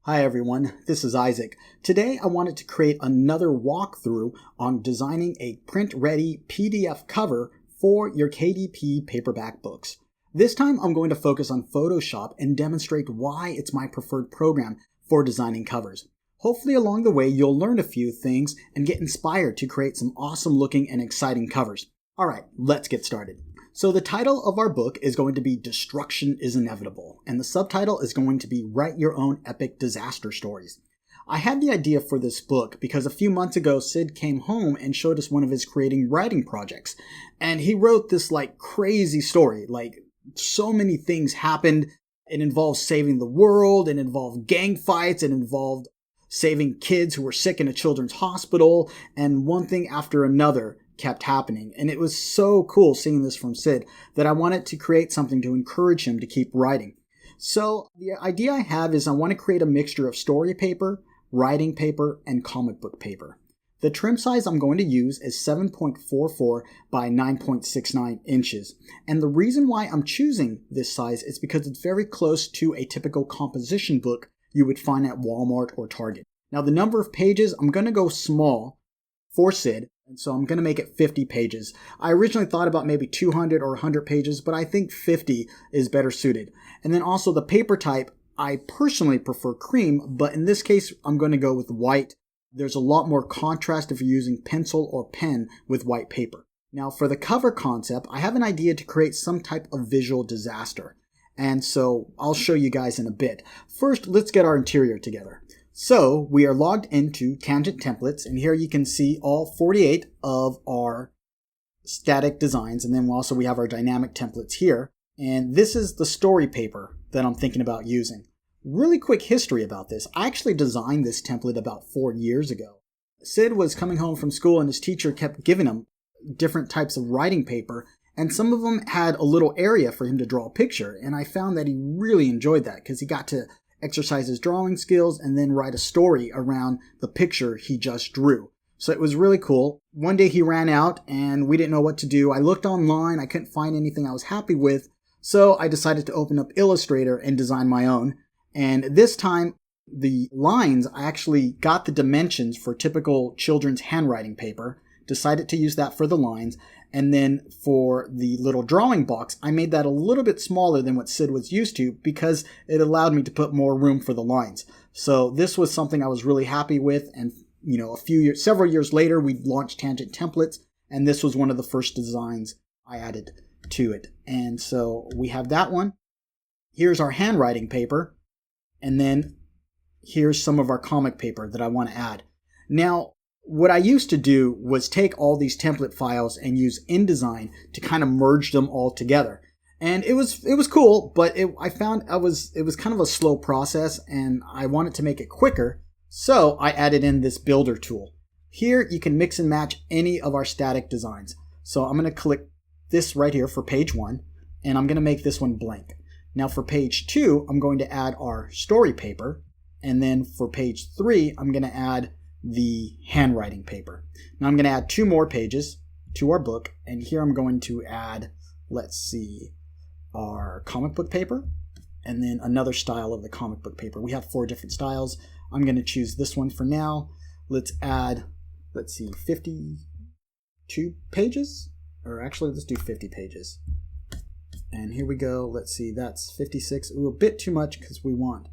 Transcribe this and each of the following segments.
Hi everyone, this is Isaac. Today I wanted to create another walkthrough on designing a print-ready PDF cover for your KDP paperback books. This time I'm going to focus on Photoshop and demonstrate why it's my preferred program for designing covers. Hopefully along the way you'll learn a few things and get inspired to create some awesome looking and exciting covers. Alright, let's get started. So the title of our book is going to be Destruction is Inevitable, and the subtitle is going to be Write Your Own Epic Disaster Stories. I had the idea for this book because a few months ago Sid came home and showed us one of his creating writing projects, and he wrote this crazy story, so many things happened. It involved saving the world, it involved gang fights, it involved saving kids who were sick in a children's hospital, and one thing after another kept happening. And it was so cool seeing this from Sid that I wanted to create something to encourage him to keep writing. So the idea I have is I want to create a mixture of story paper, writing paper, and comic book paper. The trim size I'm going to use is 7.44 by 9.69 inches. And the reason why I'm choosing this size is because it's very close to a typical composition book you would find at Walmart or Target. Now the number of pages, I'm going to go small for Sid, and so I'm going to make it 50 pages. I originally thought about maybe 200 or 100 pages, but I think 50 is better suited. And then also the paper type, I personally prefer cream, but in this case, I'm going to go with white. There's a lot more contrast if you're using pencil or pen with white paper. Now for the cover concept, I have an idea to create some type of visual disaster. And so I'll show you guys in a bit. First, let's get our interior together. So we are logged into Tangent Templates, and here you can see all 48 of our static designs, and then we have our dynamic templates here. And this is the story paper that I'm thinking about using. Really quick history about this. I actually designed this template about 4 years ago. Sid was coming home from school and his teacher kept giving him different types of writing paper, and some of them had a little area for him to draw a picture, and I found that he really enjoyed that because he got to exercise his drawing skills and then write a story around the picture he just drew. So it was really cool. One day he ran out and we didn't know what to do. I looked online, I couldn't find anything I was happy with, so I decided to open up Illustrator and design my own. And this time, the lines, I actually got the dimensions for typical children's handwriting paper, decided to use that for the lines, and then for the little drawing box, I made that a little bit smaller than what Sid was used to because it allowed me to put more room for the lines. So this was something I was really happy with, and several years later, we launched Tangent Templates, and this was one of the first designs I added to it. And so we have that one. Here's our handwriting paper, and then here's some of our comic paper that I want to add. Now, what I used to do was take all these template files and use InDesign to kind of merge them all together. And it was cool, but I found it was kind of a slow process and I wanted to make it quicker. So I added in this builder tool. Here you can mix and match any of our static designs. So I'm going to click this right here for page 1 and I'm going to make this one blank. Now for page 2, I'm going to add our story paper. And then for page 3, I'm going to add the handwriting paper. Now I'm going to add 2 more pages to our book, and here I'm going to add, our comic book paper, and then another style of the comic book paper. We have 4 different styles. I'm going to choose this one for now. Let's add, 52 pages, or actually let's do 50 pages. And here we go. Let's see, that's 56. Ooh, a bit too much because we want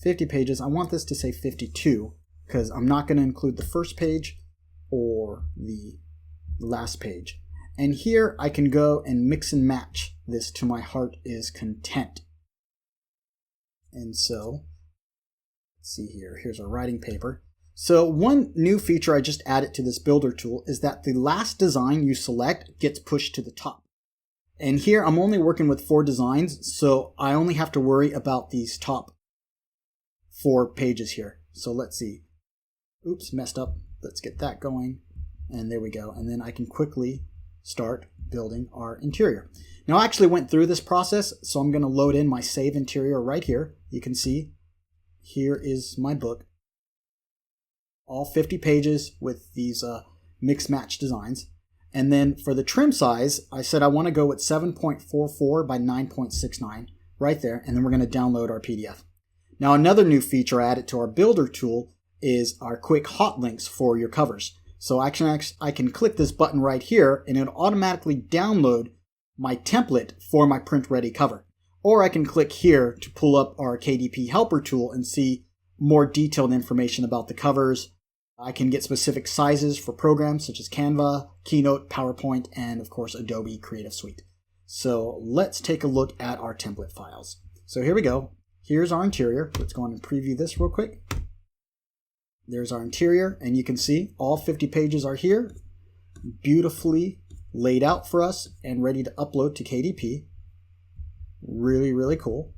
50 pages. I want this to say 52. Because I'm not going to include the first page or the last page. And here I can go and mix and match this to my heart is content. And so, let's see here. Here's our writing paper. So one new feature I just added to this builder tool is that the last design you select gets pushed to the top. And here I'm only working with 4 designs, so I only have to worry about these top 4 pages here. So let's see. Oops, messed up. Let's get that going. And there we go. And then I can quickly start building our interior. Now I actually went through this process, so I'm going to load in my save interior right here. You can see here is my book. All 50 pages with these mix match designs. And then for the trim size, I said I want to go with 7.44 by 9.69 right there. And then we're going to download our PDF. Now another new feature added to our builder tool is our quick hot links for your covers. So I can click this button right here and it'll automatically download my template for my print ready cover. Or I can click here to pull up our KDP helper tool and see more detailed information about the covers. I can get specific sizes for programs such as Canva, Keynote, PowerPoint, and of course Adobe Creative Suite. So let's take a look at our template files. So here we go. Here's our interior. Let's go on and preview this real quick. There's our interior, and you can see all 50 pages are here, beautifully laid out for us and ready to upload to KDP. Really, really cool.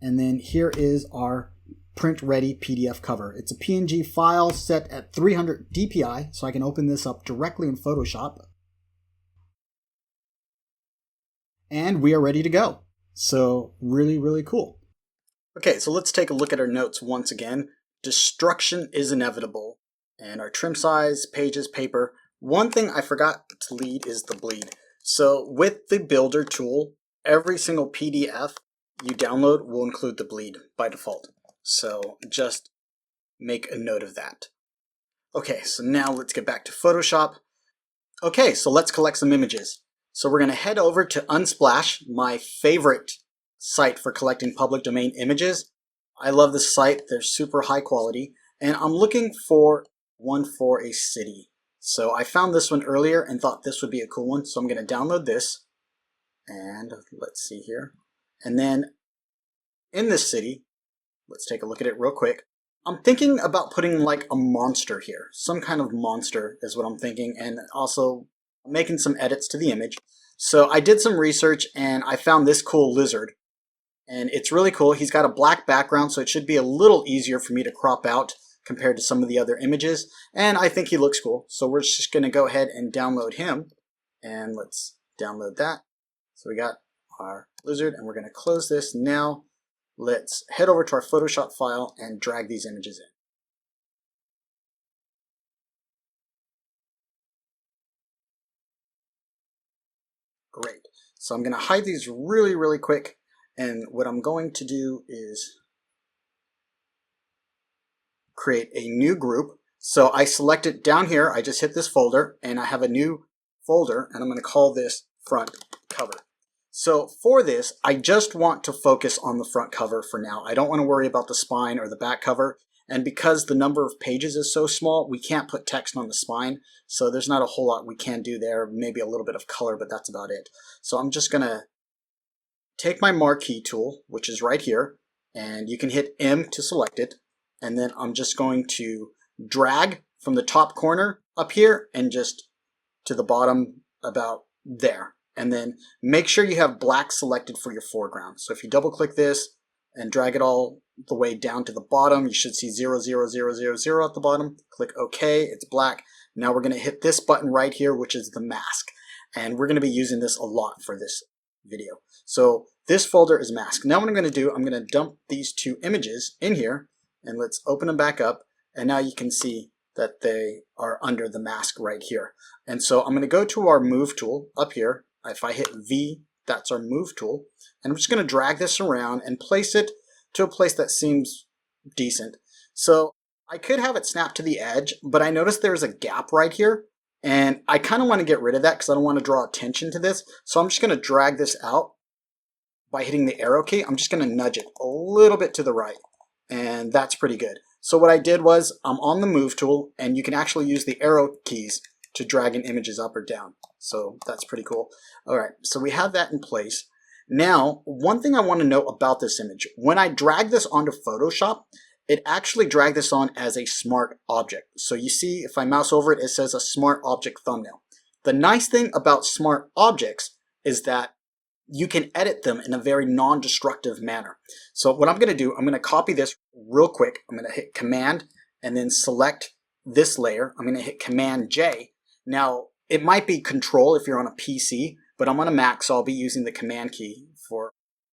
And then here is our print ready PDF cover. It's a PNG file set at 300 DPI, so I can open this up directly in Photoshop. And we are ready to go. So really, really cool. Okay, so let's take a look at our notes once again. Destruction is inevitable. And our trim size, pages, paper. One thing I forgot to lead is the bleed. So with the builder tool, every single PDF you download will include the bleed by default. So just make a note of that. Okay, so now let's get back to Photoshop. Okay, so let's collect some images. So we're going to head over to Unsplash, my favorite site for collecting public domain images. I love this site. They're super high quality. And I'm looking for one for a city. So I found this one earlier and thought this would be a cool one. So I'm going to download this. And let's see here. And then in this city, let's take a look at it real quick. I'm thinking about putting like a monster here. Some kind of monster is what I'm thinking. And also making some edits to the image. So I did some research and I found this cool lizard. And it's really cool. He's got a black background, so it should be a little easier for me to crop out compared to some of the other images. And I think he looks cool. So we're just going to go ahead and download him. And let's download that. So we got our lizard, and we're going to close this. Now let's head over to our Photoshop file and drag these images in. Great. So I'm going to hide these really, really quick. And what I'm going to do is create a new group. So I select it down here. I just hit this folder and I have a new folder and I'm going to call this front cover. So for this, I just want to focus on the front cover for now. I don't want to worry about the spine or the back cover. And because the number of pages is so small, we can't put text on the spine. So there's not a whole lot we can do there. Maybe a little bit of color, but that's about it. So I'm just going to take my marquee tool, which is right here, and you can hit M to select it. And then I'm just going to drag from the top corner up here and just to the bottom about there. And then make sure you have black selected for your foreground. So if you double click this and drag it all the way down to the bottom, you should see 0, 0, 0, 0, 0 at the bottom. Click OK, it's black. Now we're going to hit this button right here, which is the mask. And we're going to be using this a lot for this video. So this folder is mask. Now what I'm going to do, I'm going to dump these two images in here and let's open them back up. And now you can see that they are under the mask right here. And so I'm going to go to our move tool up here. If I hit V, that's our move tool. And I'm just going to drag this around and place it to a place that seems decent. So I could have it snap to the edge, but I noticed there's a gap right here. And I kind of want to get rid of that because I don't want to draw attention to this. So I'm just going to drag this out by hitting the arrow key. I'm just going to nudge it a little bit to the right. And that's pretty good. So what I did was I'm on the move tool and you can actually use the arrow keys to drag in images up or down. So that's pretty cool. All right, so we have that in place. Now, one thing I want to note about this image, when I drag this onto Photoshop, it actually dragged this on as a smart object. So you see, if I mouse over it, it says a smart object thumbnail. The nice thing about smart objects is that you can edit them in a very non-destructive manner. So what I'm going to do, I'm going to copy this real quick. I'm going to hit Command and then select this layer. I'm going to hit Command J. Now, it might be Control if you're on a PC, but I'm on a Mac, so I'll be using the Command key for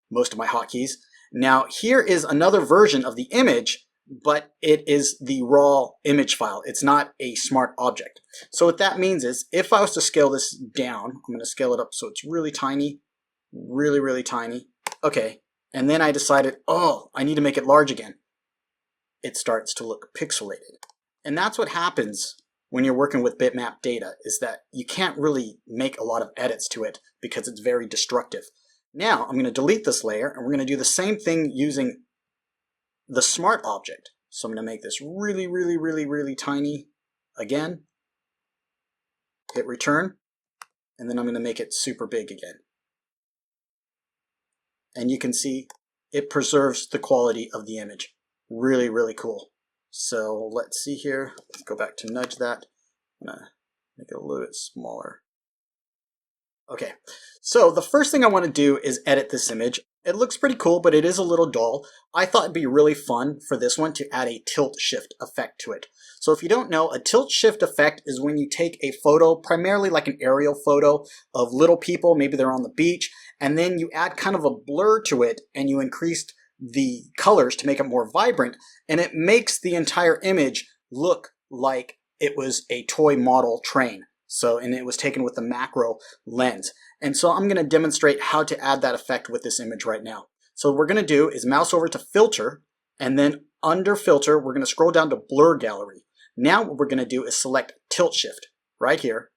most of my hotkeys. Now, here is another version of the image, but it is the raw image file. It's not a smart object. So what that means is if I was to scale this down, I'm going to scale it up so it's really tiny, really, really tiny. Okay, and then I decided, oh, I need to make it large again. It starts to look pixelated. And that's what happens when you're working with bitmap data, is that you can't really make a lot of edits to it because it's very destructive. Now I'm going to delete this layer, and we're going to do the same thing using the smart object. So I'm going to make this really tiny again, hit return, and then I'm going to make it super big again. And you can see it preserves the quality of the image. Really cool. So let's see here. Let's go back to nudge that. I'm going to make it a little bit smaller. Okay, so the first thing I want to do is edit this image. It looks pretty cool, but it is a little dull. I thought it'd be really fun for this one to add a tilt shift effect to it. So if you don't know, a tilt shift effect is when you take a photo, primarily like an aerial photo of little people, maybe they're on the beach, and then you add kind of a blur to it and you increase the colors to make it more vibrant, and it makes the entire image look like it was a toy model train. So, and it was taken with the macro lens. And so I'm going to demonstrate how to add that effect with this image right now. So what we're going to do is mouse over to filter, and then under filter, we're going to scroll down to blur gallery. Now what we're going to do is select tilt shift right here.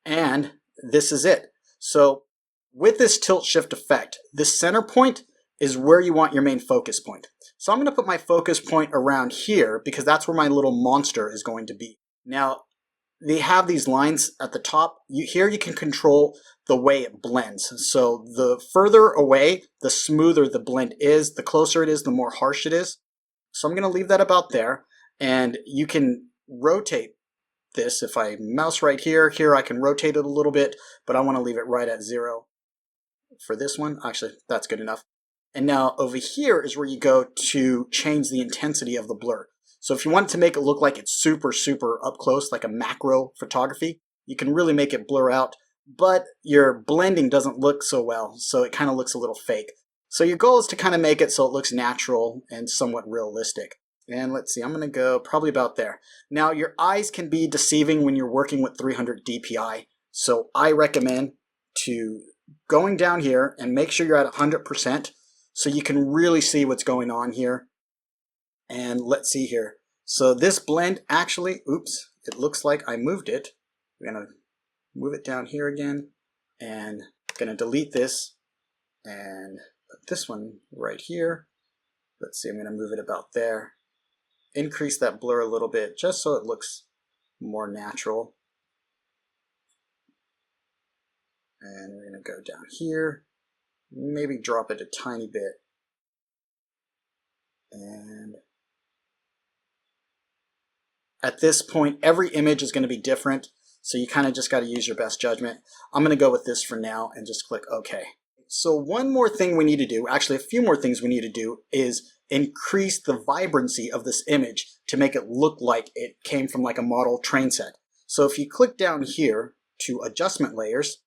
And this is it. So with this tilt shift effect, this center point is where you want your main focus point. So I'm going to put my focus point around here because that's where my little monster is going to be. Now, they have these lines at the top. Here you can control the way it blends. So the further away, the smoother the blend is. The closer it is, the more harsh it is. So I'm going to leave that about there. And you can rotate this. If I mouse right here, I can rotate it a little bit, but I want to leave it right at 0 for this one. Actually, that's good enough. And now over here is where you go to change the intensity of the blur. So if you want to make it look like it's super up close, like a macro photography, you can really make it blur out, but your blending doesn't look so well, so it kind of looks a little fake. So your goal is to kind of make it so it looks natural and somewhat realistic. And let's see, I'm going to go probably about there. Now your eyes can be deceiving when you're working with 300 DPI, so I recommend to going down here and make sure you're at 100% so you can really see what's going on here. And let's see here. So this blend actually, oops, it looks like I moved it. We're going to move it down here again, and going to delete this and put this one right here. Let's see, I'm going to move it about there. Increase that blur a little bit just so it looks more natural. And we're going to go down here, maybe drop it a tiny bit. And at this point, every image is going to be different, so you kind of just got to use your best judgment. I'm going to go with this for now and just click OK. So one more thing we need to do, actually a few more things we need to do, is increase the vibrancy of this image to make it look like it came from like a model train set. So if you click down here to adjustment layers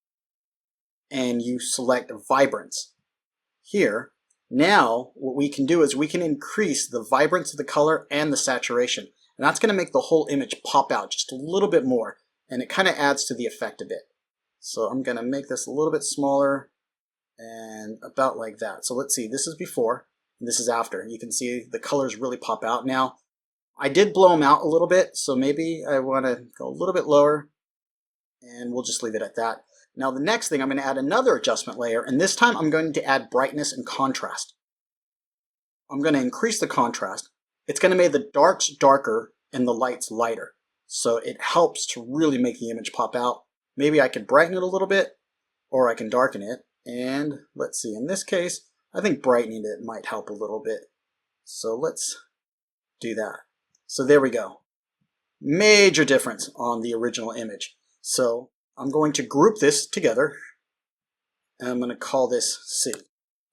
and you select vibrance here, now what we can do is we can increase the vibrance of the color and the saturation. And that's going to make the whole image pop out just a little bit more, and it kind of adds to the effect a bit. So I'm going to make this a little bit smaller and about like that. So let's see, this is before and this is after. You can see the colors really pop out now. I did blow them out a little bit, so maybe I want to go a little bit lower, and we'll just leave it at that. Now the next thing, I'm going to add another adjustment layer, and this time I'm going to add brightness and contrast. I'm going to increase the contrast. It's going to make the darks darker and the lights lighter. So it helps to really make the image pop out. Maybe I can brighten it a little bit, or I can darken it. And let's see, in this case, I think brightening it might help a little bit. So let's do that. So there we go. Major difference on the original image. So I'm going to group this together, and I'm going to call this city.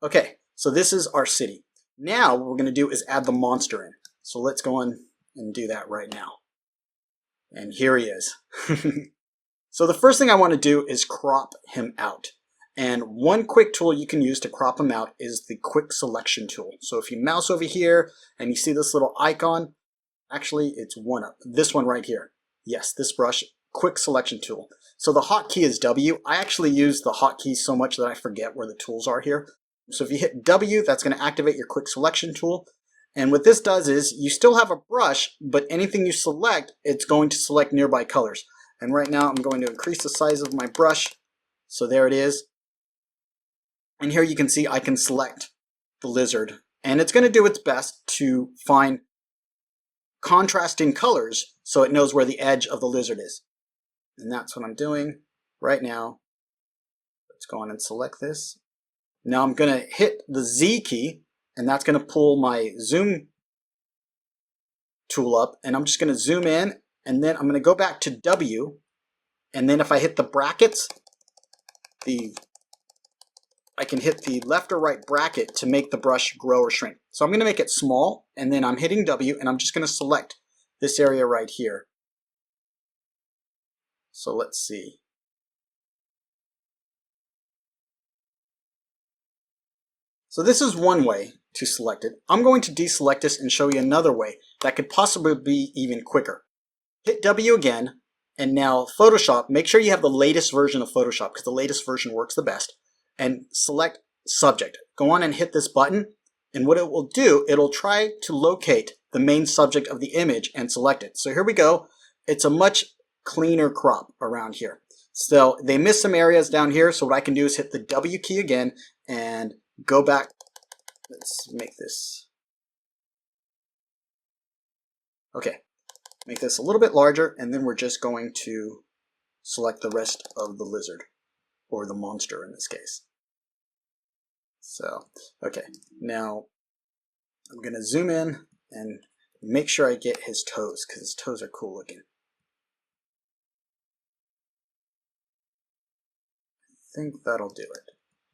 Okay, so this is our city. Now what we're going to do is add the monster in. So let's go on and do that right now. And here he is. So the first thing I want to do is crop him out. And one quick tool you can use to crop him out is the quick selection tool. So if you mouse over here and you see this little icon, actually it's this one right here. Yes, this brush, quick selection tool. So the hotkey is W. I actually use the hotkey so much that I forget where the tools are here. So if you hit W, that's going to activate your quick selection tool. And what this does is you still have a brush, but anything you select, it's going to select nearby colors. And right now I'm going to increase the size of my brush. So there it is. And here you can see I can select the lizard. And it's going to do its best to find contrasting colors so it knows where the edge of the lizard is. And that's what I'm doing right now. Let's go on and select this. Now I'm going to hit the Z key, and that's going to pull my zoom tool up, and I'm just going to zoom in, and then I'm going to go back to W, and then if I hit the brackets, I can hit the left or right bracket to make the brush grow or shrink. So I'm going to make it small, and then I'm hitting W, and I'm just going to select this area right here. So let's see. So this is one way to select it. I'm going to deselect this and show you another way that could possibly be even quicker. Hit W again, and now Photoshop, make sure you have the latest version of Photoshop because the latest version works the best, and select Subject. Go on and hit this button, and what it will do, it'll try to locate the main subject of the image and select it. So here we go. It's a much cleaner crop around here. So they missed some areas down here, so what I can do is hit the W key again and go back. Let's make this, okay, make this a little bit larger, and then we're just going to select the rest of the lizard, or the monster in this case. So, okay, now I'm going to zoom in and make sure I get his toes, because his toes are cool looking. I think that'll do it.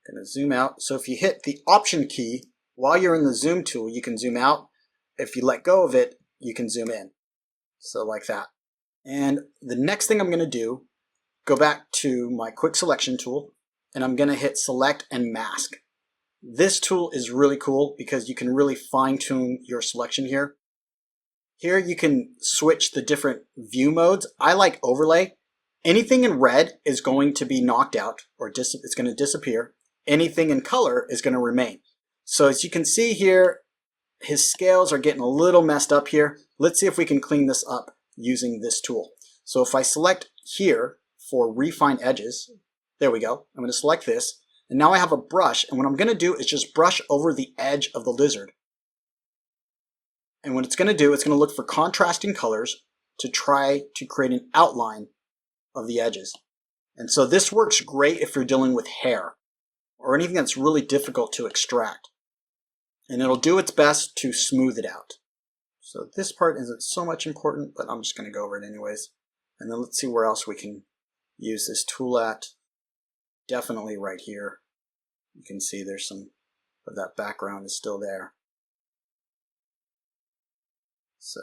I'm going to zoom out. So if you hit the Option key while you're in the zoom tool, you can zoom out. If you let go of it, you can zoom in. So like that. And the next thing I'm going to do, go back to my quick selection tool, and I'm going to hit Select and Mask. This tool is really cool because you can really fine-tune your selection here. Here you can switch the different view modes. I like overlay. Anything in red is going to be knocked out, or it's going to disappear. Anything in color is going to remain. So as you can see here, his scales are getting a little messed up here. Let's see if we can clean this up using this tool. So if I select here for Refine Edges, there we go. I'm going to select this, and now I have a brush, and what I'm going to do is just brush over the edge of the lizard. And what it's going to do, it's going to look for contrasting colors to try to create an outline of the edges. And so this works great if you're dealing with hair or anything that's really difficult to extract. And it'll do its best to smooth it out. So this part isn't so much important, but I'm just going to go over it anyways. And then let's see where else we can use this tool at. Definitely right here. You can see there's some of that background is still there. So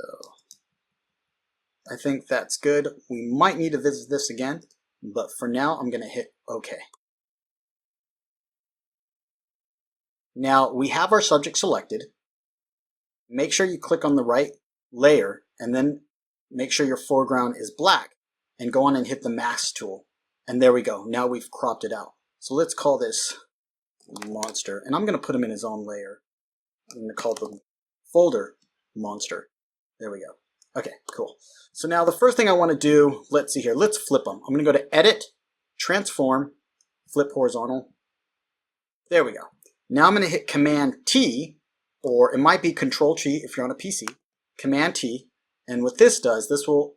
I think that's good. We might need to visit this again, but for now I'm going to hit OK. Now we have our subject selected. Make sure you click on the right layer and then make sure your foreground is black and go on and hit the mask tool. And there we go. Now we've cropped it out. So let's call this monster, and I'm going to put him in his own layer. I'm going to call the folder monster. There we go. Okay, cool. So now the first thing I want to do, let's see here, let's flip them. I'm going to go to Edit, Transform, Flip Horizontal. There we go. Now I'm going to hit Command T, or it might be Control T if you're on a PC. Command T, and what this does, this will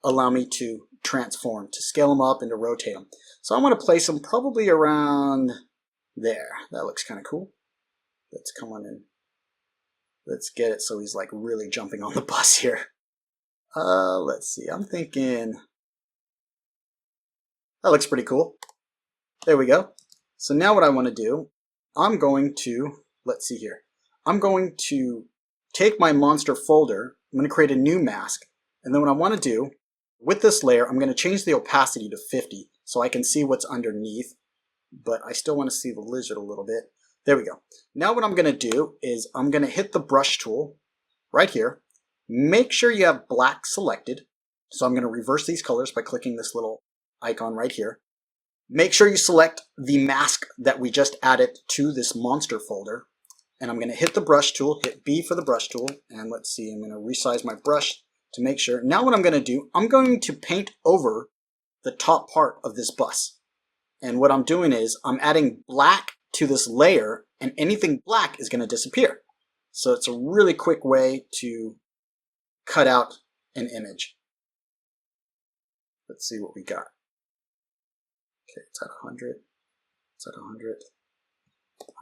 allow me to transform, to scale them up and to rotate them. So I'm going to place them probably around there. That looks kind of cool. Let's come on in. Let's get it so he's like really jumping on the bus here. Let's see. I'm thinking that looks pretty cool. There we go. So now what I want to do, I'm going to, let's see here. I'm going to take my monster folder. I'm going to create a new mask. And then what I want to do with this layer, I'm going to change the opacity to 50 so I can see what's underneath, but I still want to see the lizard a little bit. There we go. Now what I'm going to do is I'm going to hit the brush tool right here. Make sure you have black selected. So I'm going to reverse these colors by clicking this little icon right here. Make sure you select the mask that we just added to this monster folder. And I'm going to hit the brush tool, hit B for the brush tool. And let's see, I'm going to resize my brush to make sure. Now what I'm going to do, I'm going to paint over the top part of this bus. And what I'm doing is I'm adding black to this layer, and anything black is going to disappear. So it's a really quick way to cut out an image. Let's see what we got. Okay, it's at 100. It's at 100.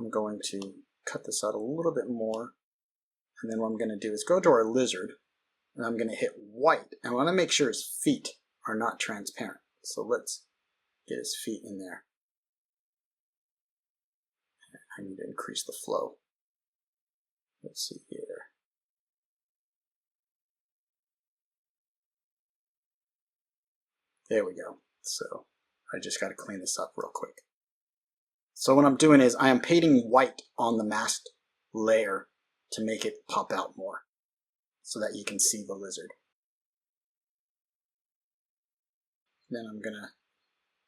I'm going to cut this out a little bit more. And then what I'm going to do is go to our lizard, and I'm going to hit white. And I want to make sure his feet are not transparent. So let's get his feet in there. I need to increase the flow. Let's see here. There we go. So I just got to clean this up real quick. So what I'm doing is I am painting white on the masked layer to make it pop out more so that you can see the lizard. Then I'm going to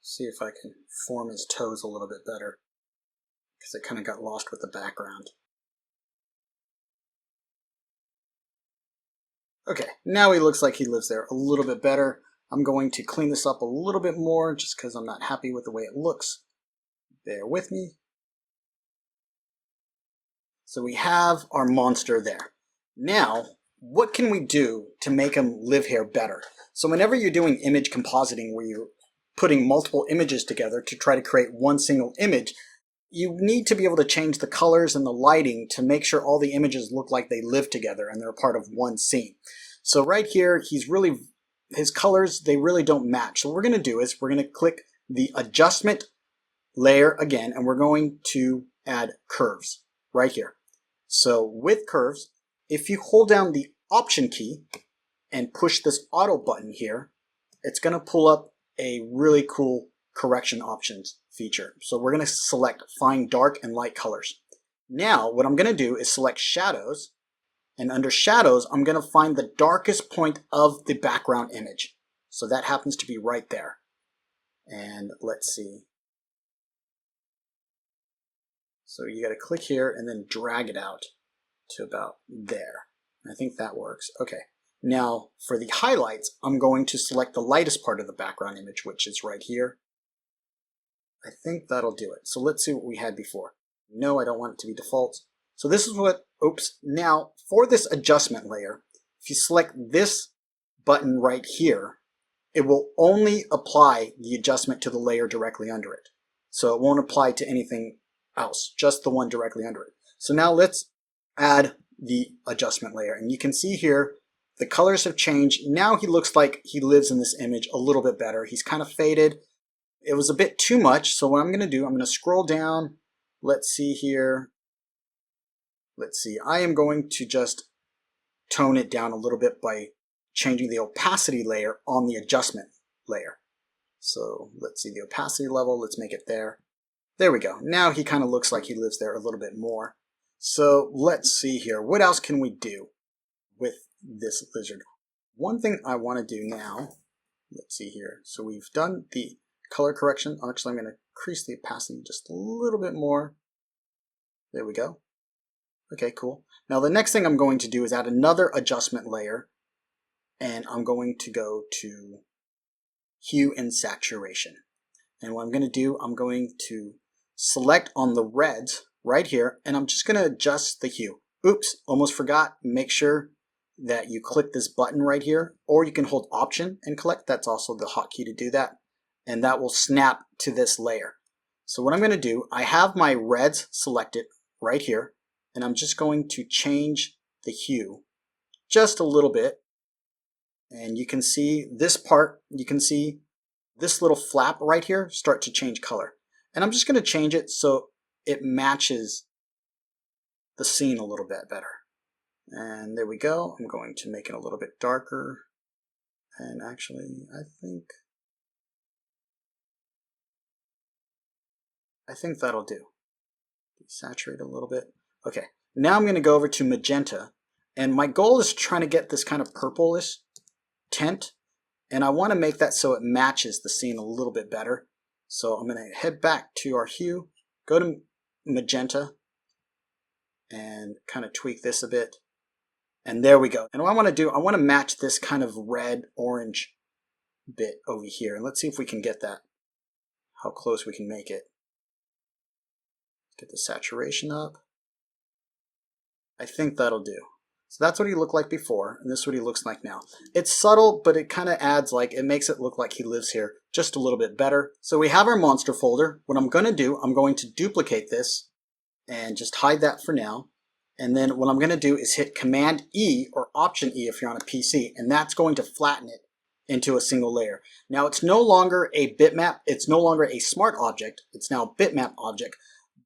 see if I can form his toes a little bit better because it kind of got lost with the background. Okay, now he looks like he lives there a little bit better. I'm going to clean this up a little bit more just because I'm not happy with the way it looks. Bear with me. So we have our monster there. Now, what can we do to make him live here better? So whenever you're doing image compositing, where you're putting multiple images together to try to create one single image, you need to be able to change the colors and the lighting to make sure all the images look like they live together and they're a part of one scene. So right here, his colors, they really don't match. So what we're going to do is we're going to click the adjustment layer again, and we're going to add curves right here. So with curves, if you hold down the Option key and push this auto button here, it's going to pull up a really cool correction options feature. So we're going to select Find Dark and Light Colors. Now what I'm going to do is select Shadows, and under Shadows I'm going to find the darkest point of the background image. So that happens to be right there. And let's see. So you got to click here and then drag it out to about there. I think that works. Okay. Now for the highlights, I'm going to select the lightest part of the background image, which is right here. I think that'll do it. So let's see what we had before. No, I don't want it to be default. So this is what, oops. Now for this adjustment layer, if you select this button right here, it will only apply the adjustment to the layer directly under it. So it won't apply to anything else, just the one directly under it. So now let's add the adjustment layer, and you can see here the colors have changed. Now he looks like he lives in this image a little bit better. He's kind of faded. It was a bit too much, so what I'm going to do, I'm going to scroll down. Let's see here. Let's see. I am going to just tone it down a little bit by changing the opacity layer on the adjustment layer. So let's see the opacity level. Let's make it there. There we go. Now he kind of looks like he lives there a little bit more. So let's see here. What else can we do with this lizard? One thing I want to do now, let's see here. So we've done the color correction. Actually, I'm going to increase the opacity just a little bit more. There we go. Okay, cool. Now the next thing I'm going to do is add another adjustment layer, and I'm going to go to Hue and Saturation. And what I'm going to do, I'm going to select on the reds right here, and I'm just going to adjust the hue. Oops, almost forgot. Make sure that you click this button right here, or you can hold Option and click. That's also the hotkey to do that, and that will snap to this layer. So what I'm going to do, I have my reds selected right here, and I'm just going to change the hue just a little bit, and you can see this part, you can see this little flap right here start to change color. And I'm just going to change it so it matches the scene a little bit better. And there we go. I'm going to make it a little bit darker. And actually, I think that'll do. Desaturate a little bit. Okay, now I'm going to go over to magenta. And my goal is trying to get this kind of purplish tint. And I want to make that so it matches the scene a little bit better. So I'm going to head back to our hue, go to magenta, and kind of tweak this a bit. And there we go. And what I want to do, I want to match this kind of red-orange bit over here. And let's see if we can get that, how close we can make it. Get the saturation up. I think that'll do. So that's what he looked like before, and this is what he looks like now. It's subtle, but it kind of adds, like, it makes it look like he lives here just a little bit better. So we have our monster folder. What I'm going to do, I'm going to duplicate this and just hide that for now. And then what I'm going to do is hit Command E or Option E if you're on a PC, and that's going to flatten it into a single layer. Now it's no longer a bitmap, it's no longer a smart object, it's now a bitmap object.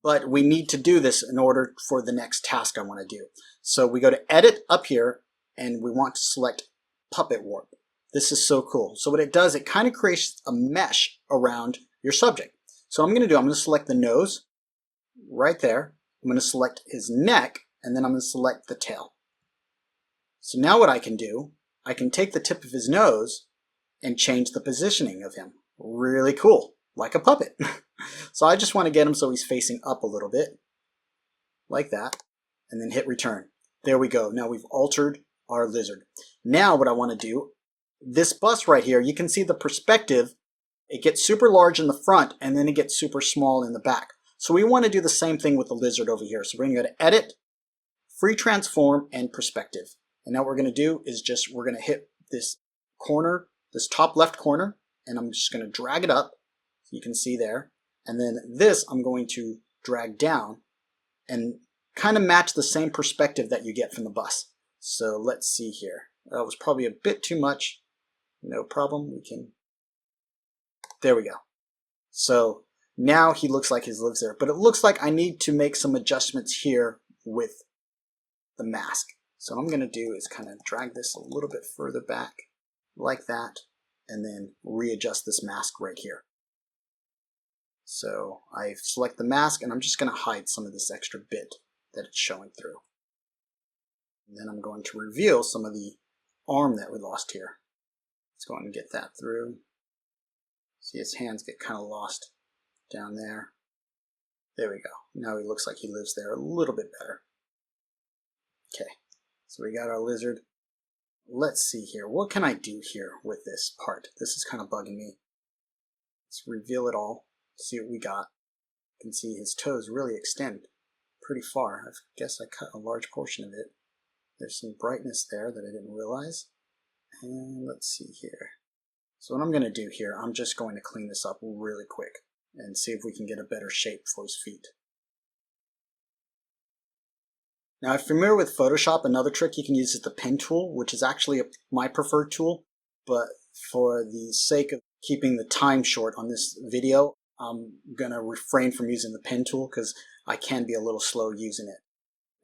But we need to do this in order for the next task I want to do. So we go to Edit up here, and we want to select Puppet Warp. This is so cool. So what it does, it kind of creates a mesh around your subject. So what I'm going to do, I'm going to select the nose right there. I'm going to select his neck, and then I'm going to select the tail. So now what I can do, I can take the tip of his nose and change the positioning of him. Really cool, like a puppet. So I just want to get him so he's facing up a little bit, like that, and then hit return. There we go. Now we've altered our lizard. Now what I want to do, this bust right here, you can see the perspective. It gets super large in the front, and then it gets super small in the back. So we want to do the same thing with the lizard over here. So we're going to go to Edit, Free Transform, and Perspective. And now what we're going to do is just, we're going to hit this corner, this top left corner, and I'm just going to drag it up. You can see there. And then this I'm going to drag down and kind of match the same perspective that you get from the bus. So let's see here. That was probably a bit too much. No problem. We can. There we go. So now he looks like he lives there. But it looks like I need to make some adjustments here with the mask. So what I'm going to do is kind of drag this a little bit further back like that. And then readjust this mask right here. So I select the mask, and I'm just going to hide some of this extra bit that it's showing through. And then I'm going to reveal some of the arm that we lost here. Let's go ahead and get that through. See, his hands get kind of lost down there. There we go. Now he looks like he lives there a little bit better. Okay, so we got our lizard. Let's see here. What can I do here with this part? This is kind of bugging me. Let's reveal it all. See what we got. You can see his toes really extend pretty far. I guess I cut a large portion of it. There's some brightness there that I didn't realize. And let's see here. So what I'm going to do here, I'm just going to clean this up really quick and see if we can get a better shape for his feet. Now, if you're familiar with Photoshop, another trick you can use is the pen tool, which is actually my preferred tool. But for the sake of keeping the time short on this video, I'm going to refrain from using the pen tool because I can be a little slow using it.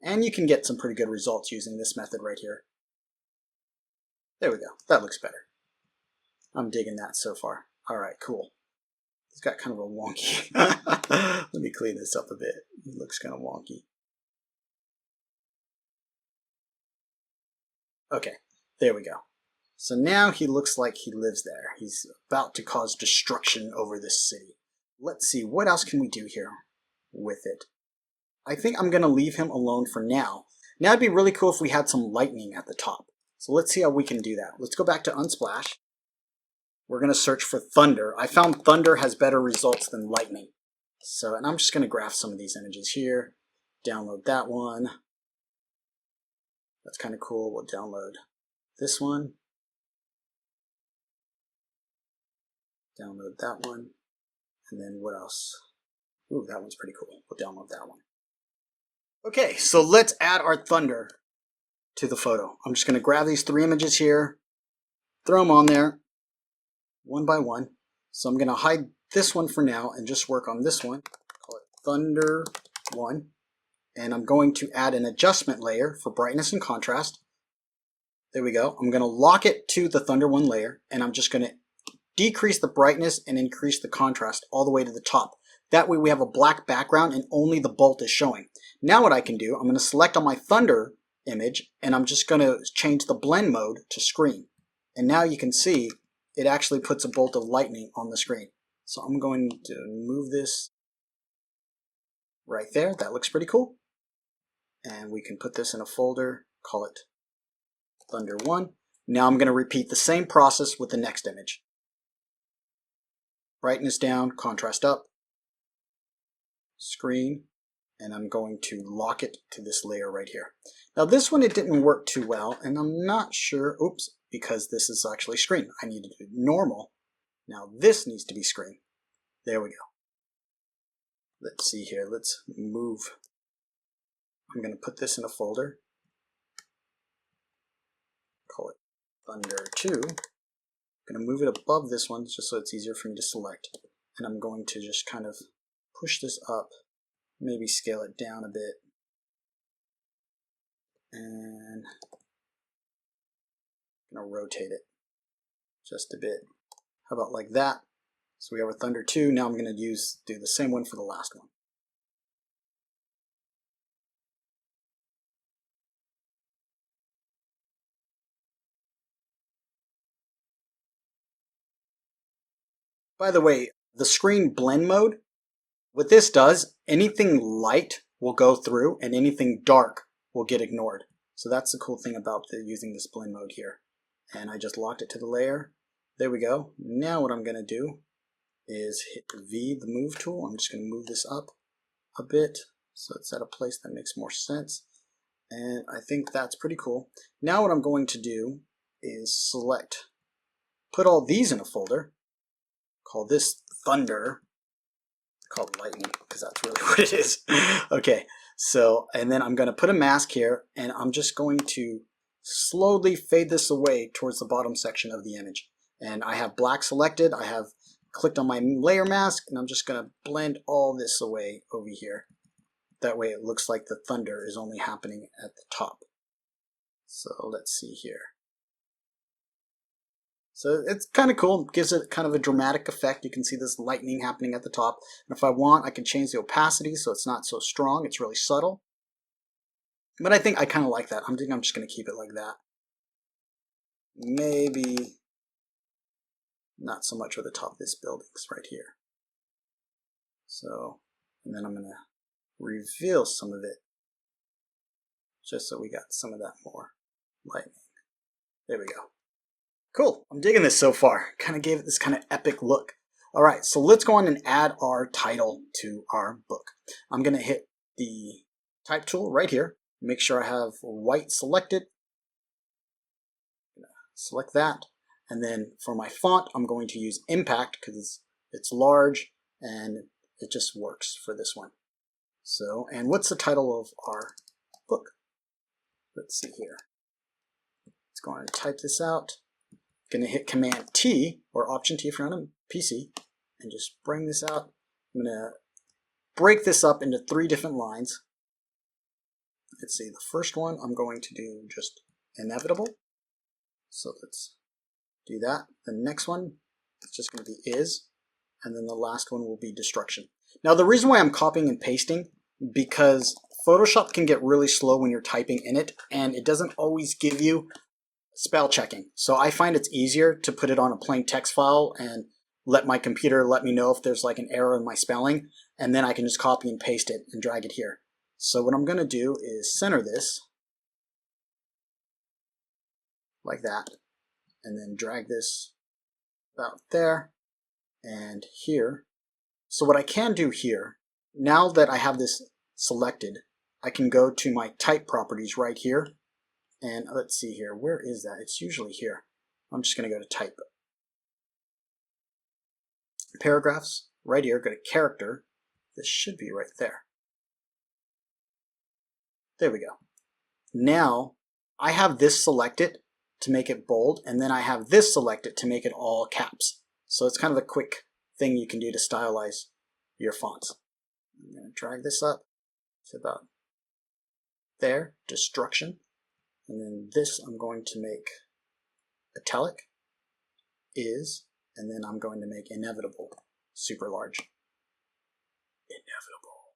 And you can get some pretty good results using this method right here. There we go. That looks better. I'm digging that so far. All right, cool. It's got kind of a wonky. Let me clean this up a bit. It looks kind of wonky. Okay, there we go. So now he looks like he lives there. He's about to cause destruction over this city. Let's see, what else can we do here with it? I think I'm going to leave him alone for now. Now it'd be really cool if we had some lightning at the top. So let's see how we can do that. Let's go back to Unsplash. We're going to search for thunder. I found thunder has better results than lightning. So, and I'm just going to graph some of these images here. Download that one. That's kind of cool. We'll download this one. Download that one. And then what else? Ooh, that one's pretty cool. We'll download that one. Okay, so let's add our thunder to the photo. I'm just going to grab these three images here, throw them on there, one by one. So I'm going to hide this one for now and just work on this one. Call it Thunder 1. And I'm going to add an adjustment layer for brightness and contrast. There we go. I'm going to lock it to the Thunder 1 layer, and I'm just going to decrease the brightness and increase the contrast all the way to the top. That way we have a black background and only the bolt is showing. Now what I can do, I'm going to select on my Thunder image, and I'm just going to change the blend mode to screen. And now you can see it actually puts a bolt of lightning on the screen. So I'm going to move this right there. That looks pretty cool. And we can put this in a folder, call it Thunder 1. Now I'm going to repeat the same process with the next image. Brightness down, contrast up, screen, and I'm going to lock it to this layer right here. Now this one, it didn't work too well, and I'm not sure, oops, because this is actually screen. I need to do normal. Now this needs to be screen. There we go. Let's see here, let's move. I'm going to put this in a folder, call it Thunder 2. I'm going to move it above this one just so it's easier for me to select. And I'm going to just kind of push this up, maybe scale it down a bit. And I'm going to rotate it just a bit. How about like that? So we have our Thunder 2. Now I'm going to do the same one for the last one. By the way, the screen blend mode, what this does, anything light will go through and anything dark will get ignored. So that's the cool thing about using this blend mode here. And I just locked it to the layer. There we go. Now what I'm going to do is hit V, the move tool. I'm just going to move this up a bit so it's at a place that makes more sense. And I think that's pretty cool. Now what I'm going to do is select, put all these in a folder, call this Thunder, call it Lightning because that's really what it is. Okay, so, and then I'm going to put a mask here and I'm just going to slowly fade this away towards the bottom section of the image. And I have black selected, I have clicked on my layer mask, and I'm just going to blend all this away over here. That way it looks like the thunder is only happening at the top. So let's see here. So it's kind of cool, it gives it kind of a dramatic effect. You can see this lightning happening at the top. And if I want, I can change the opacity so it's not so strong, it's really subtle. But I think I kind of like that. I'm just going to keep it like that. Maybe not so much over the top of this building right here. So, and then I'm going to reveal some of it just so we got some of that more lightning. There we go. Cool, I'm digging this so far. Kind of gave it this kind of epic look. All right, so let's go on and add our title to our book. I'm going to hit the type tool right here. Make sure I have white selected. Select that. And then for my font, I'm going to use Impact because it's large and it just works for this one. So, and what's the title of our book? Let's see here. Let's go on and type this out. Going to hit Command T or Option T if you're on a PC and just bring this out. I'm going to break this up into 3 different lines. Let's see, the first one I'm going to do just inevitable. So let's do that. The next one is just going to be is, and then the last one will be destruction. Now the reason why I'm copying and pasting, because Photoshop can get really slow when you're typing in it, and it doesn't always give you spell checking. So I find it's easier to put it on a plain text file and let my computer let me know if there's like an error in my spelling, and then I can just copy and paste it and drag it here. So what I'm going to do is center this like that, and then drag this about there and here. So what I can do here, now that I have this selected, I can go to my type properties right here. And let's see here, where is that? It's usually here. I'm just going to go to type. Paragraphs, right here, go to character. This should be right there. There we go. Now I have this selected to make it bold, and then I have this selected to make it all caps. So it's kind of a quick thing you can do to stylize your fonts. I'm going to drag this up to about there, destruction. And then this I'm going to make italic, is, and then I'm going to make inevitable, super large. Inevitable.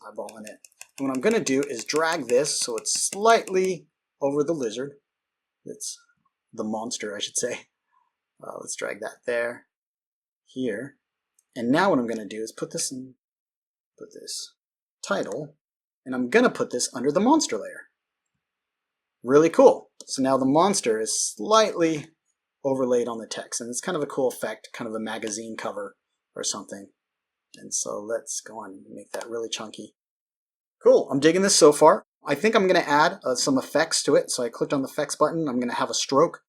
Eyeballing it. And what I'm going to do is drag this so it's slightly over the lizard. It's the monster, I should say. Let's drag that there. here. And now what I'm going to do is put this title, and I'm going to put this under the monster layer. Really cool. So now the monster is slightly overlaid on the text, and it's kind of a cool effect, kind of a magazine cover or something. And so let's go on and make that really chunky. Cool, I'm digging this so far. I think I'm going to add some effects to it. So I clicked on the effects button. I'm going to have a stroke,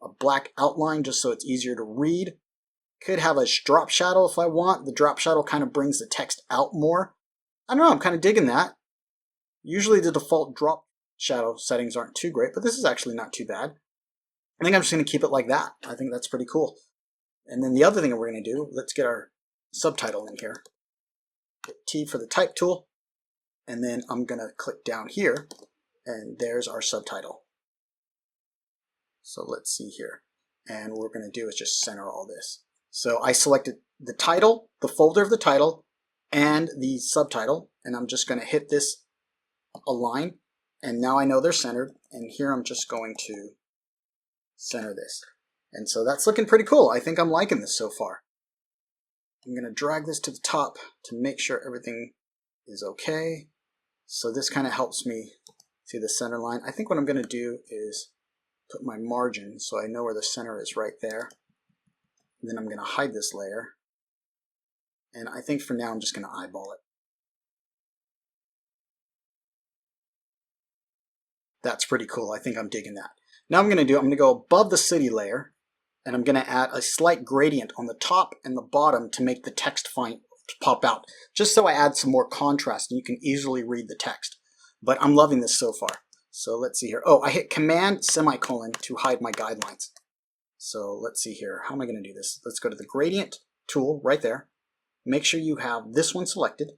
a black outline just so it's easier to read. Could have a drop shadow if I want. The drop shadow kind of brings the text out more. I don't know, I'm kind of digging that. Usually the default drop shadow settings aren't too great, but this is actually not too bad. I think I'm just going to keep it like that. I think that's pretty cool. And then the other thing we're going to do, let's get our subtitle in here. Hit T for the type tool, and then I'm going to click down here, and there's our subtitle. So let's see here. And what we're going to do is just center all this. So I selected the title, the folder of the title, and the subtitle, and I'm just going to hit this align, and now I know they're centered, and here I'm just going to center this. And so that's looking pretty cool. I think I'm liking this so far. I'm going to drag this to the top to make sure everything is okay. So this kind of helps me see the center line. I think what I'm going to do is put my margin so I know where the center is right there. And then I'm going to hide this layer. And I think for now I'm just going to eyeball it. That's pretty cool. I think I'm digging that. Now I'm going to go above the city layer, and I'm going to add a slight gradient on the top and the bottom to make the text pop out, just so I add some more contrast and you can easily read the text. But I'm loving this so far. So let's see here. Oh, I hit Command semicolon to hide my guidelines. So let's see here. How am I going to do this? Let's go to the gradient tool right there. Make sure you have this one selected.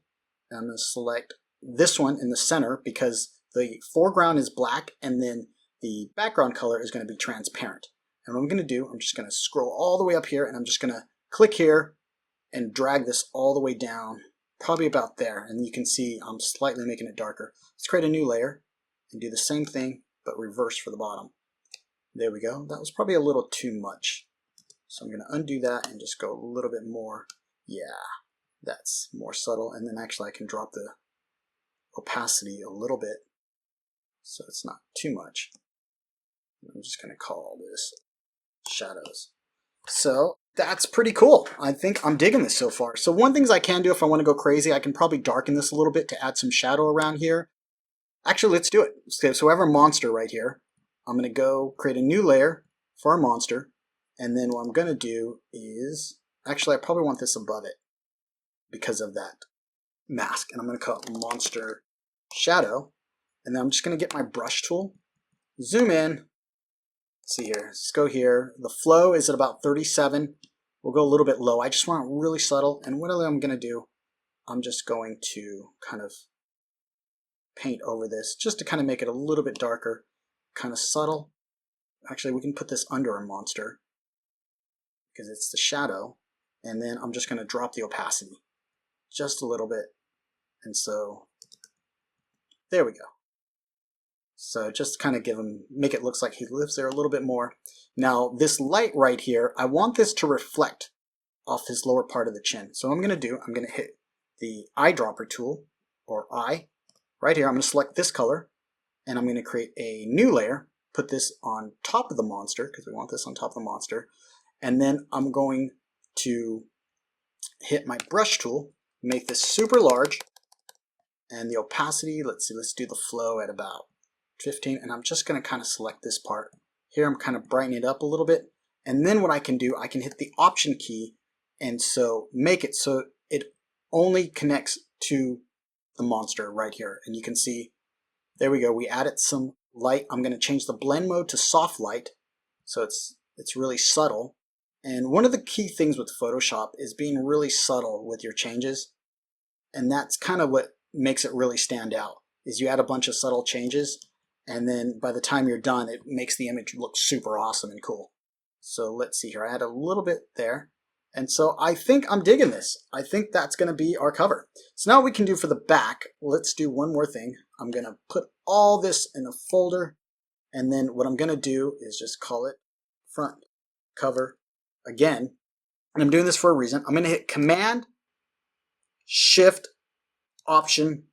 I'm going to select this one in the center because the foreground is black and then the background color is going to be transparent. And what I'm going to do, I'm just going to scroll all the way up here, and I'm just going to click here and drag this all the way down, probably about there. And you can see I'm slightly making it darker. Let's create a new layer and do the same thing, but reverse for the bottom. There we go. That was probably a little too much. So I'm going to undo that and just go a little bit more. Yeah, that's more subtle. And then actually I can drop the opacity a little bit so it's not too much. I'm just going to call this shadows. So that's pretty cool. I think I'm digging this so far. So one thing I can do if I want to go crazy, I can probably darken this a little bit to add some shadow around here. Actually, let's do it. So we have our monster right here. I'm going to go create a new layer for our monster. And then what I'm going to do is, actually I probably want this above it because of that mask. And I'm going to call it monster shadow. And then I'm just going to get my brush tool, zoom in. Let's see here, let's go here. The flow is at about 37. We'll go a little bit low. I just want it really subtle. And what I'm going to do, I'm just going to kind of paint over this just to kind of make it a little bit darker, kind of subtle. Actually, we can put this under our monster because it's the shadow. And then I'm just going to drop the opacity just a little bit. And so there we go. So just kind of make it look like he lives there a little bit more. Now this light right here, I want this to reflect off his lower part of the chin. So what I'm going to do, I'm going to hit the eyedropper tool, or eye, right here. I'm going to select this color, and I'm going to create a new layer, put this on top of the monster, because we want this on top of the monster. And then I'm going to hit my brush tool, make this super large, and the opacity, let's do the flow at about 15, and I'm just going to kind of select this part. Here I'm kind of brightening it up a little bit, and then what I can do, I can hit the Option key, and so make it so it only connects to the monster right here. And you can see, there we go, we added some light. I'm going to change the blend mode to soft light, so it's really subtle. And one of the key things with Photoshop is being really subtle with your changes, and that's kind of what makes it really stand out, is you add a bunch of subtle changes, and then by the time you're done, it makes the image look super awesome and cool. So let's see here. I add a little bit there. And so I think I'm digging this. I think that's going to be our cover. So now what we can do for the back, let's do one more thing. I'm going to put all this in a folder. And then what I'm going to do is just call it front cover again. And I'm doing this for a reason. I'm going to hit Command, Shift, Option,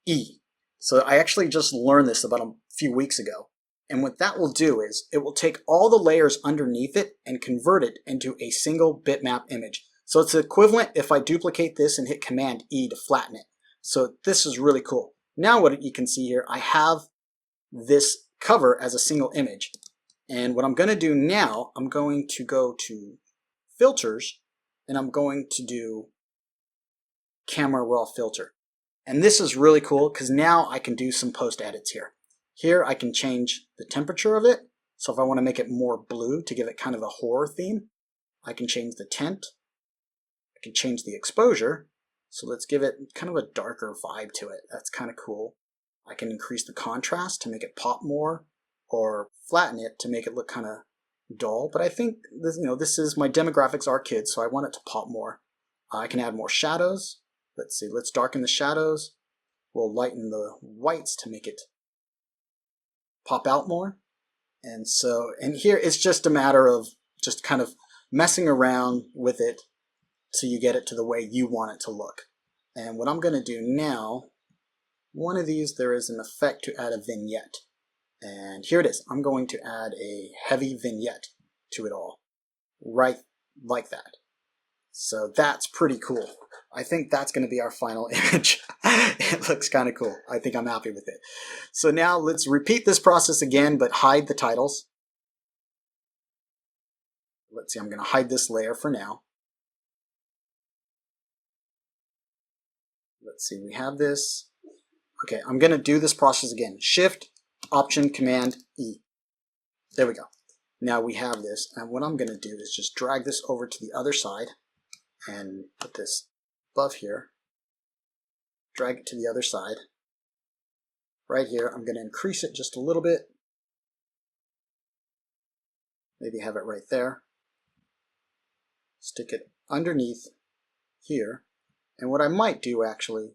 E. So I actually just learned this about a few weeks ago. And what that will do is it will take all the layers underneath it and convert it into a single bitmap image. So it's equivalent if I duplicate this and hit Command E to flatten it. So this is really cool. Now what you can see here, I have this cover as a single image. And what I'm going to do now, I'm going to go to Filters, and I'm going to do Camera Raw Filter. And this is really cool because now I can do some post edits here. Here I can change the temperature of it. So if I want to make it more blue to give it kind of a horror theme, I can change the tint. I can change the exposure. So let's give it kind of a darker vibe to it. That's kind of cool. I can increase the contrast to make it pop more, or flatten it to make it look kind of dull. But I think this, this is, my demographics are kids, so I want it to pop more. I can add more shadows. Let's see, let's darken the shadows. We'll lighten the whites to make it pop out more. And here it's just a matter of just kind of messing around with it so you get it to the way you want it to look. And what I'm going to do now, one of these, there is an effect to add a vignette. And here it is. I'm going to add a heavy vignette to it all, right like that. So that's pretty cool. I think that's going to be our final image. It looks kind of cool. I think I'm happy with it. So now let's repeat this process again, but hide the titles. Let's see, I'm going to hide this layer for now. Let's see, we have this. Okay, I'm going to do this process again. Shift, Option, Command, E. There we go. Now we have this, and what I'm going to do is just drag this over to the other side and put this above here. Drag it to the other side. Right here, I'm going to increase it just a little bit. Maybe have it right there. Stick it underneath here. And what I might do actually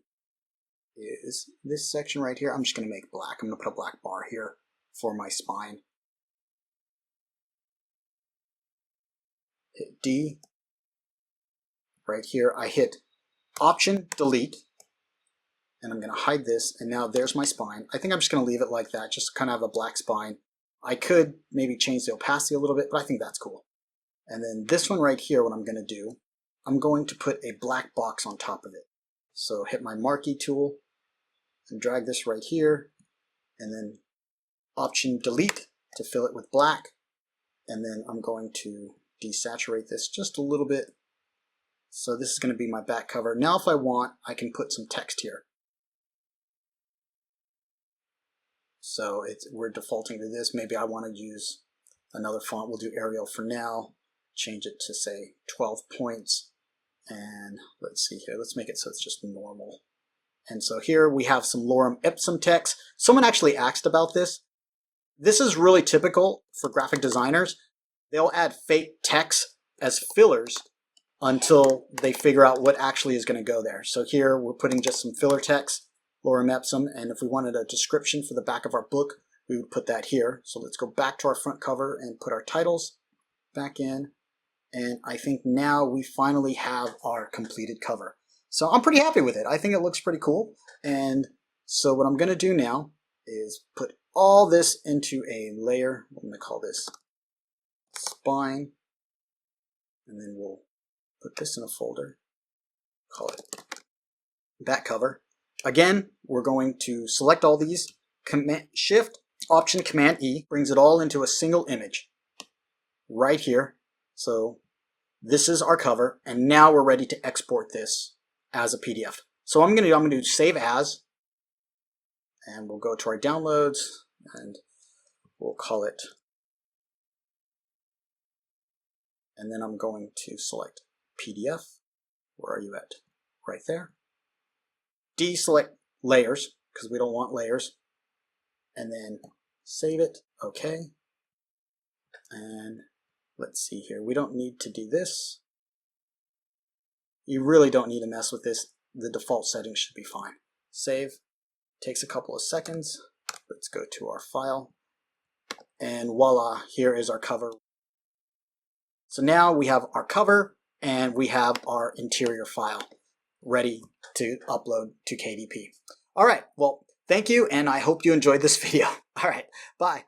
is this section right here, I'm just going to make black. I'm going to put a black bar here for my spine. Hit D. Right here, I hit Option, Delete, and I'm going to hide this, and now there's my spine. I think I'm just going to leave it like that, just kind of have a black spine. I could maybe change the opacity a little bit, but I think that's cool. And then this one right here, what I'm going to do, I'm going to put a black box on top of it. So hit my marquee tool and drag this right here, and then Option, Delete to fill it with black. And then I'm going to desaturate this just a little bit. So this is going to be my back cover. Now if I want, I can put some text here. So we're defaulting to this. Maybe I want to use another font. We'll do Arial for now. Change it to say 12 points. And let's see here. Let's make it so it's just normal. And so here we have some lorem ipsum text. Someone actually asked about this. This is really typical for graphic designers. They'll add fake text as fillers until they figure out what actually is going to go there. So here we're putting just some filler text, lorem ipsum, and if we wanted a description for the back of our book, we would put that here. So let's go back to our front cover and put our titles back in. And I think now we finally have our completed cover. So I'm pretty happy with it. I think it looks pretty cool. And so what I'm going to do now is put all this into a layer. I'm going to call this spine. And then we'll put this in a folder. Call it back cover. Again, we're going to select all these. Shift, Option, Command, E brings it all into a single image right here. So this is our cover, and now we're ready to export this as a PDF. So I'm going to do Save As, and we'll go to our downloads, and we'll call it, and then I'm going to select PDF. Where are you at? Right there. Deselect layers, because we don't want layers, and then save it. Okay. And let's see here. We don't need to do this. You really don't need to mess with this. The default settings should be fine. Save. Takes a couple of seconds. Let's go to our file. And voila, here is our cover. So now we have our cover, and we have our interior file ready to upload to KDP. All right, well, thank you, and I hope you enjoyed this video. All right, bye.